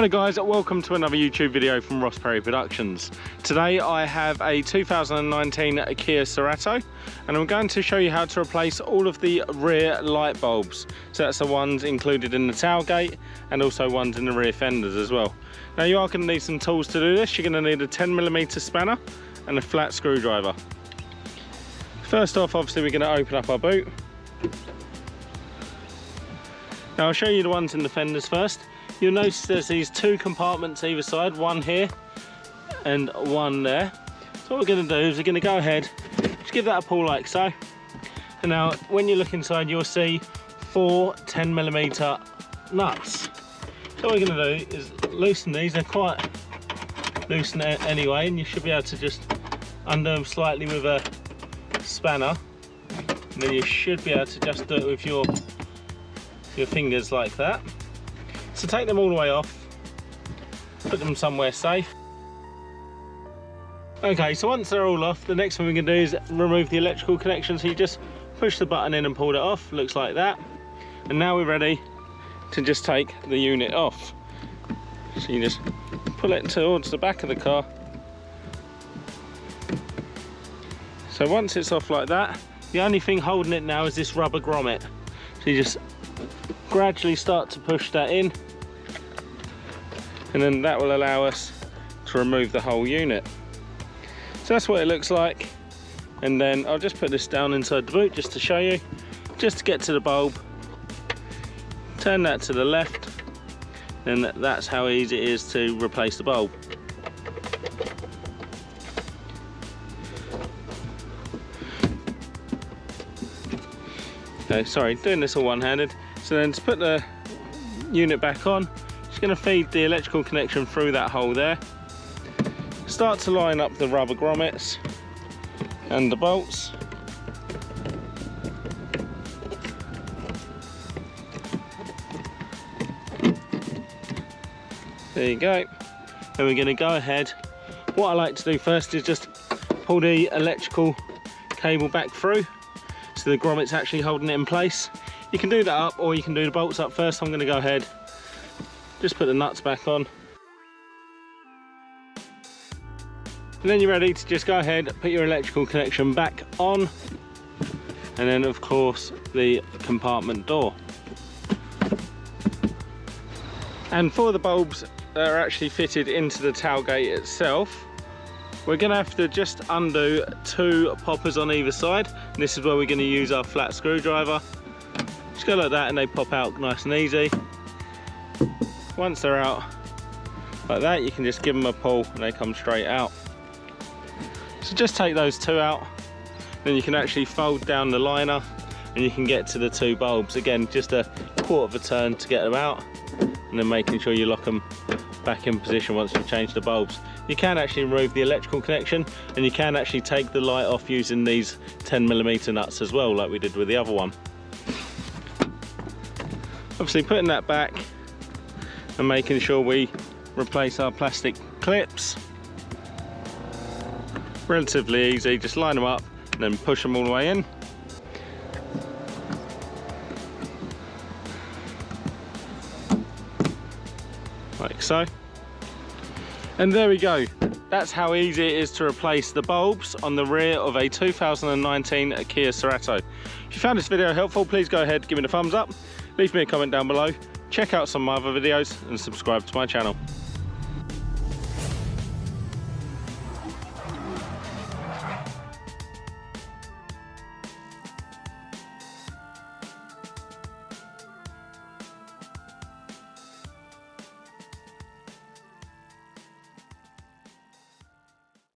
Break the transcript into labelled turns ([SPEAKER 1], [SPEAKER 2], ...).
[SPEAKER 1] Hello guys, welcome to another YouTube video from Ross Perry Productions. Today I have a 2019 Kia Cerato and I'm going to show you how to replace all of the rear light bulbs. So that's the ones included in the tailgate and also ones in the rear fenders as well. Now you are going to need some tools to do this. You're going to need a 10mm spanner and a flat screwdriver. First off, obviously we're going to open up our boot. Now I'll show you the ones in the fenders first. You'll notice there's these two compartments either side, one here and one there. So what we're going to do is we're going to go ahead, just give that a pull like so. And now when you look inside you'll see 4 10mm nuts. So what we're going to do is loosen these. They're quite loose anyway, and you should be able to just undo them slightly with a spanner. And then you should be able to just do it with your fingers like that. So take them all the way off, put them somewhere safe. Okay, so once they're all off, the next thing we can do is remove the electrical connection. So you just push the button in and pull it off, looks like that. And now we're ready to just take the unit off. So you just pull it towards the back of the car. So once it's off like that, the only thing holding it now is this rubber grommet. So you just gradually start to push that in, and then that will allow us to remove the whole unit. So that's what it looks like. And then I'll just put this down inside the boot just to show you, just to get to the bulb. Turn that to the left, and that's how easy it is to replace the bulb. Okay, sorry, doing this all one-handed. So then to put the unit back on, just going to feed the electrical connection through that hole there. Start to line up the rubber grommets and the bolts. There you go. Then we're going to go ahead. What I like to do first is just pull the electrical cable back through, so the grommet's actually holding it in place. You can do that up, or you can do the bolts up first. I'm going to go ahead, just put the nuts back on. And then you're ready to just go ahead, put your electrical connection back on. And then of course the compartment door. And for the bulbs that are actually fitted into the tailgate itself, we're going to have to just undo 2 poppers on either side. And this is where we're going to use our flat screwdriver. Just go like that and they pop out nice and easy. Once they're out like that, you can just give them a pull and they come straight out. So just take those 2 out, then you can actually fold down the liner and you can get to the 2 bulbs. Again, just a quarter of a turn to get them out, and then making sure you lock them back in position once you've changed the bulbs. You can actually remove the electrical connection, and you can actually take the light off using these 10mm nuts as well, like we did with the other one. Obviously putting that back and making sure we replace our plastic clips. Relatively easy, just line them up and then push them all the way in. Like so. And there we go. That's how easy it is to replace the bulbs on the rear of a 2019 Kia Cerato. If you found this video helpful, please go ahead, give it a thumbs up, leave me a comment down below, check out some of my other videos and subscribe to my channel.